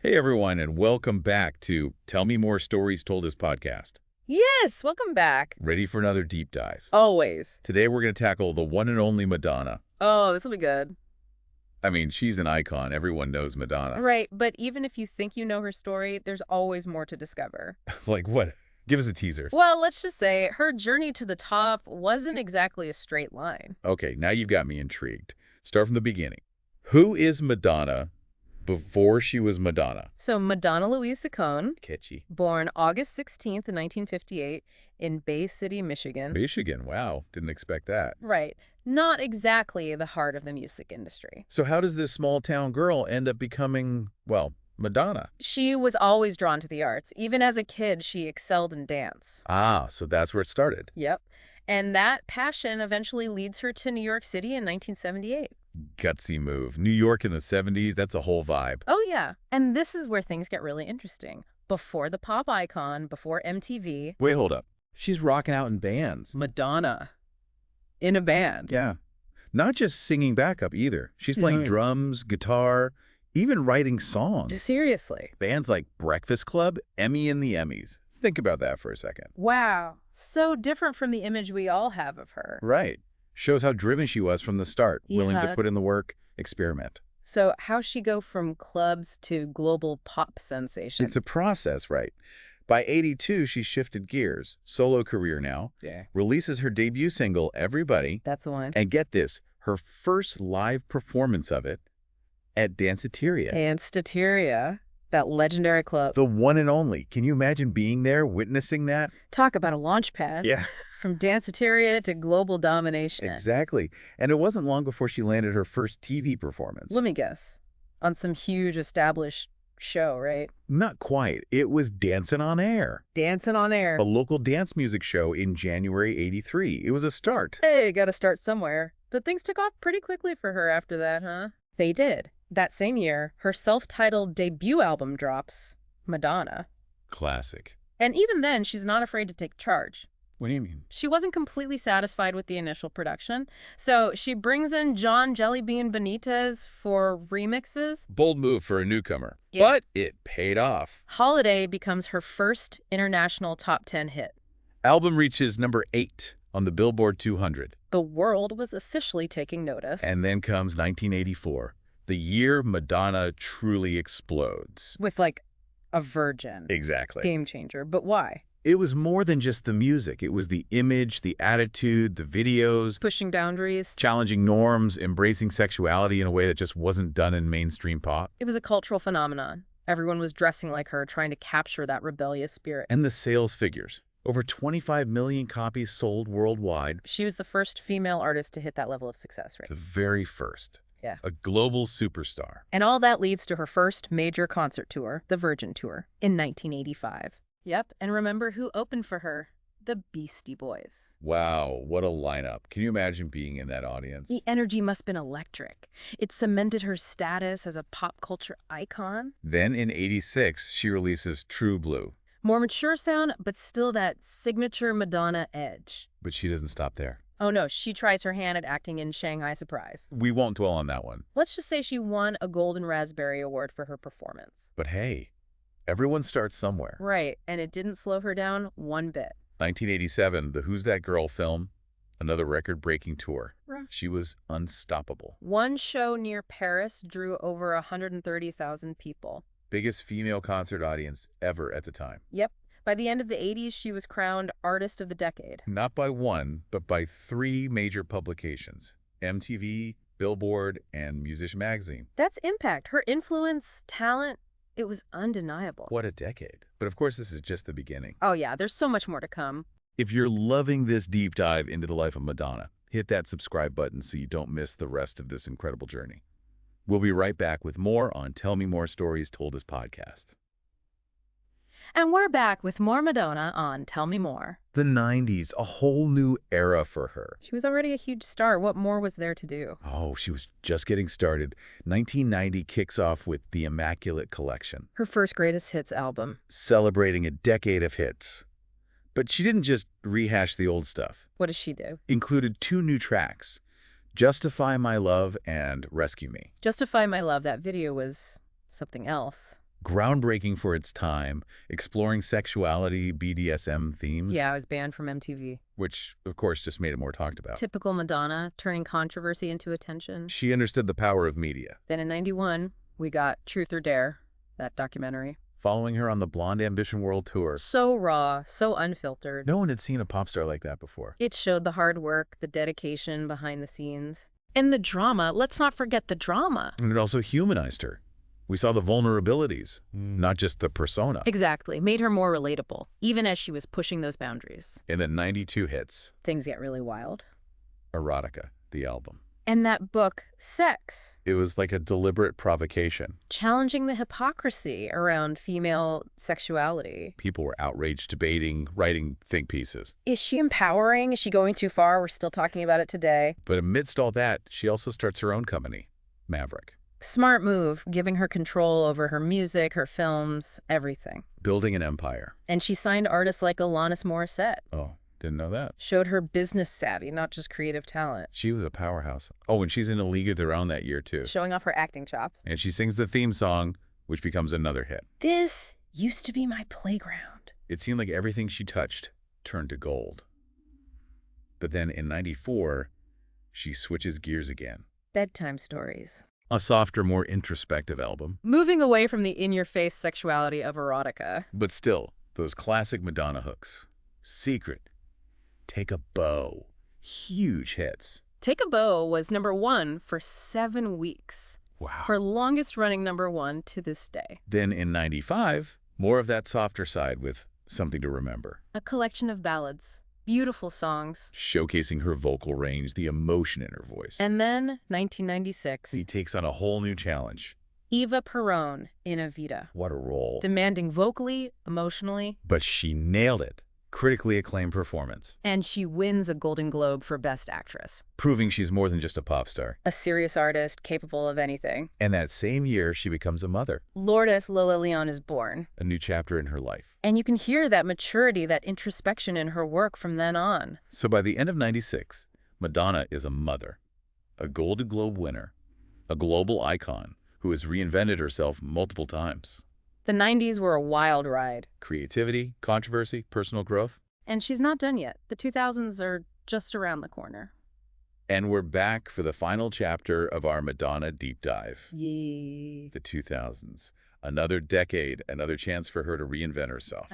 Hey everyone, and welcome back to Tell Me More Stories Told as podcast. Yes, welcome back. Ready for another deep dive? Always. Today we're going to tackle the one and only Madonna. Oh, this will be good. I mean, she's an icon. Everyone knows Madonna. Right, but even if you think you know her story, there's always more to discover. Like what? Give us a teaser. Well, let's just say her journey to the top wasn't exactly a straight line. Okay, now you've got me intrigued. Start from the beginning. Who is Madonna before she was Madonna? So Madonna Louise Ciccone, Catchy. born August 16th, 1958, in Bay City, Michigan. Michigan, wow. Didn't expect that. Right. Not exactly the heart of the music industry. So how does this small town girl end up becoming, well, Madonna? She was always drawn to the arts. Even as a kid, she excelled in dance. Ah, so that's where it started. Yep. And that passion eventually leads her to New York City in 1978. Gutsy move. New York in the 70s, that's a whole vibe. Oh, yeah. And this is where things get really interesting. Before the pop icon, before MTV. Wait, hold up. She's rocking out in bands. Madonna. In a band. Yeah. Not just singing backup either. She's playing Mhm. drums, guitar, even writing songs. Seriously. Bands like Breakfast Club, Emmy and the Emmys. Think about that for a second. Wow. So different from the image we all have of her. Right. Shows how driven she was from the start, willing to Yeah. put in the work, experiment. So how'd she go from clubs to global pop sensation? It's a process, right? By 82, she shifted gears. Solo career now. Yeah. Releases her debut single, Everybody. That's the one. And get this, her first live performance of it at Danceteria. Danceteria, that legendary club. The one and only. Can you imagine being there, witnessing that? Talk about a launch pad. Yeah. From Danceteria to global domination. Exactly. And it wasn't long before she landed her first TV performance. Let me guess. On some huge established show, right? Not quite. It was Dancing on Air, Dancing on Air. a local dance music show in January '83. It was a start. Hey, gotta start somewhere. But things took off pretty quickly for her after that, huh? They did. That same year, her self-titled debut album drops, Madonna. Classic. And even then, she's not afraid to take charge. What do you mean? She wasn't completely satisfied with the initial production, so she brings in John Jellybean Benitez for remixes. Bold move for a newcomer. Yeah. But it paid off. Holiday becomes her first international top 10 hit. Album reaches number 8 on the Billboard 200. The world was officially taking notice. And then comes 1984, the year Madonna truly explodes. With like a virgin. Exactly. Game changer. But why? It was more than just the music. It was the image, the attitude, the videos, Pushing boundaries. challenging norms, embracing sexuality in a way that just wasn't done in mainstream pop. It was a cultural phenomenon. Everyone was dressing like her, trying to capture that rebellious spirit. And the sales figures. Over 25 million copies sold worldwide. She was the first female artist to hit that level of success, right? The very first. Yeah. A global superstar. And all that leads to her first major concert tour, the Virgin Tour, in 1985. Yep, and remember who opened for her? The Beastie Boys. Wow, what a lineup. Can you imagine being in that audience? The energy must have been electric. It cemented her status as a pop culture icon. Then in '86, she releases True Blue. More mature sound, but still that signature Madonna edge. But she doesn't stop there. Oh no, she tries her hand at acting in Shanghai Surprise. We won't dwell on that one. Let's just say she won a Golden Raspberry Award for her performance. But hey, everyone starts somewhere. Right, and it didn't slow her down one bit. 1987, the Who's That Girl film, another record-breaking tour. Right. She was unstoppable. One show near Paris drew over 130,000 people. Biggest female concert audience ever at the time. Yep. By the end of the 80s, she was crowned Artist of the Decade. Not by one, but by 3 major publications: MTV, Billboard, and Musician Magazine. That's impact. Her influence, talent, it was undeniable. What a decade. But of course, this is just the beginning. Oh yeah, there's so much more to come. If you're loving this deep dive into the life of Madonna, hit that subscribe button so you don't miss the rest of this incredible journey. We'll be right back with more on Tell Me More Stories Told as podcast. And we're back with more Madonna on Tell Me More. The 90s, a whole new era for her. She was already a huge star. What more was there to do? Oh, she was just getting started. 1990 kicks off with The Immaculate Collection, Her first greatest hits album. celebrating a decade of hits. But she didn't just rehash the old stuff. What does she do? Included 2 new tracks, Justify My Love and Rescue Me. Justify My Love, that video was something else. Groundbreaking for its time, exploring sexuality, BDSM themes. Yeah, it was banned from MTV. Which, of course, just made it more talked about. Typical Madonna, turning controversy into attention. She understood the power of media. Then in '91, we got Truth or Dare, that documentary. Following her on the Blonde Ambition World Tour. So raw, so unfiltered. No one had seen a pop star like that before. It showed the hard work, the dedication behind the scenes. And the drama, let's not forget the drama. And it also humanized her. We saw the vulnerabilities, not just the persona. Exactly, made her more relatable, even as she was pushing those boundaries. And then 92 hits. Things get really wild. Erotica, the album. And that book, Sex. It was like a deliberate provocation. Challenging the hypocrisy around female sexuality. People were outraged, debating, writing think pieces. Is she empowering? Is she going too far? We're still talking about it today. But amidst all that, she also starts her own company, Maverick. Smart move, giving her control over her music, her films, everything. Building an empire. And she signed artists like Alanis Morissette. Oh, didn't know that. Showed her business savvy, not just creative talent. She was a powerhouse. Oh, and she's in a league of their own that year, too. Showing off her acting chops. And she sings the theme song, which becomes another hit. This used to be my playground. It seemed like everything she touched turned to gold. But then in '94, she switches gears again. Bedtime stories. A softer, more introspective album. Moving away from the in-your-face sexuality of erotica. But still, those classic Madonna hooks. Secret. Take a Bow. Huge hits. Take a Bow was #1 for 7 weeks. Wow. Her longest-running #1 to this day. Then in '95, more of that softer side with Something to Remember. A collection of ballads. Beautiful songs. Showcasing her vocal range, the emotion in her voice. And then 1996. He takes on a whole new challenge. Eva Perón in Evita. What a role. Demanding vocally, emotionally. But she nailed it. Critically acclaimed performance. And she wins a Golden Globe for Best Actress. Proving she's more than just a pop star. A serious artist, capable of anything. And that same year, she becomes a mother. Lourdes Lola Leon is born. A new chapter in her life. And you can hear that maturity, that introspection in her work from then on. So by the end of '96, Madonna is a mother, a Golden Globe winner, a global icon who has reinvented herself multiple times. The 90s were a wild ride. Creativity, controversy, personal growth. And she's not done yet. The 2000s are just around the corner. And we're back for the final chapter of our Madonna deep dive. Yay. The 2000s. Another decade, another chance for her to reinvent herself.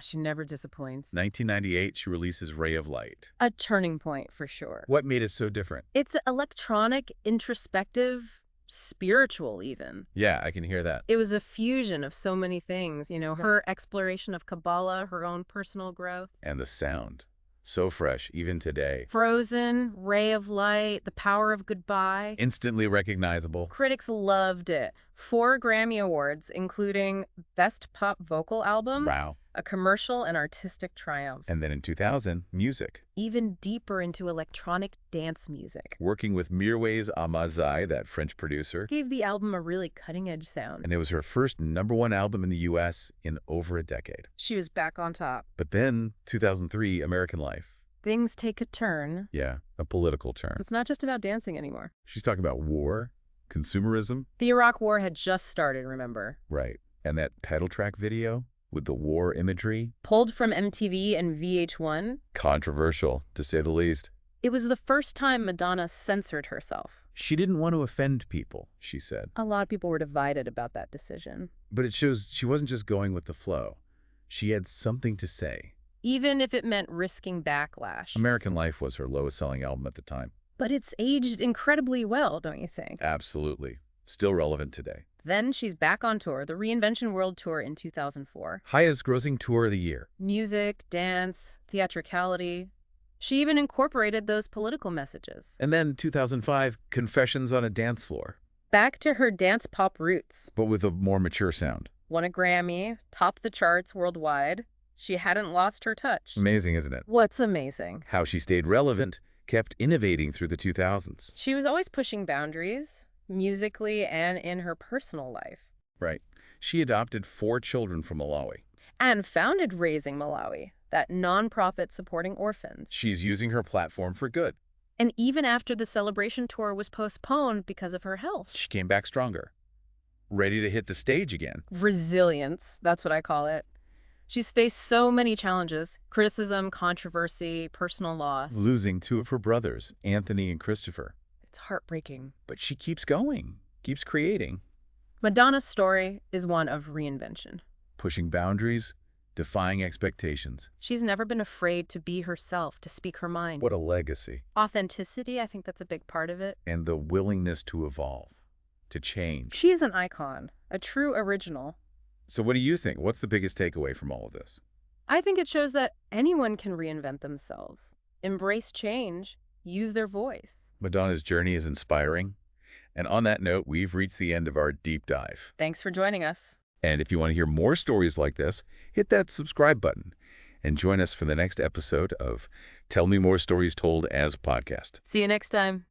She never disappoints. 1998, she releases Ray of Light. A turning point for sure. What made it so different? It's electronic, introspective, spiritual even. Yeah, I can hear that. It was a fusion of so many things, you know, her exploration of Kabbalah, her own personal growth. And the sound. So fresh, even today. Frozen, Ray of Light, The Power of Goodbye. Instantly recognizable. Critics loved it. 4 Grammy Awards, including Best Pop Vocal Album, Wow. a commercial and artistic triumph. And then in 2000, music. Even deeper into electronic dance music. Working with Mirwais Ahmadzai, that French producer. Gave the album a really cutting-edge sound. And it was her first #1 album in the U.S. in over a decade. She was back on top. But then, 2003, American Life. Things take a turn. Yeah, a political turn. It's not just about dancing anymore. She's talking about war, consumerism. The Iraq War had just started, remember? Right. And that title track video with the war imagery. Pulled from MTV and VH1. Controversial, to say the least. It was the first time Madonna censored herself. She didn't want to offend people, she said. A lot of people were divided about that decision. But it shows she wasn't just going with the flow. She had something to say. Even if it meant risking backlash. American Life was her lowest-selling album at the time. But it's aged incredibly well, don't you think? Absolutely. Still relevant today. Then she's back on tour, the Reinvention World Tour in 2004. Highest-grossing tour of the year. Music, dance, theatricality. She even incorporated those political messages. And then 2005, Confessions on a Dance Floor. Back to her dance pop roots. But with a more mature sound. Won a Grammy, topped the charts worldwide. She hadn't lost her touch. Amazing, isn't it? What's amazing? How she stayed relevant, kept innovating through the 2000s. She was always pushing boundaries, musically and in her personal life. Right. She adopted 4 children from Malawi. And founded Raising Malawi, that nonprofit supporting orphans. She's using her platform for good. And even after the Celebration tour was postponed because of her health. She came back stronger. ready to hit the stage again. Resilience, that's what I call it. She's faced so many challenges: criticism, controversy, personal loss. Losing two of her brothers, Anthony and Christopher. It's heartbreaking. But she keeps going, keeps creating, Madonna's story is one of reinvention. pushing boundaries, defying expectations. She's never been afraid to be herself, to speak her mind. What a legacy. Authenticity, I think that's a big part of it. And the willingness to evolve, to change. She is an icon, a true original. So what do you think? What's the biggest takeaway from all of this? I think it shows that anyone can reinvent themselves, embrace change, use their voice. Madonna's journey is inspiring. And on that note, we've reached the end of our deep dive. Thanks for joining us. And if you want to hear more stories like this, hit that subscribe button and join us for the next episode of Tell Me More Stories Told as a Podcast. See you next time.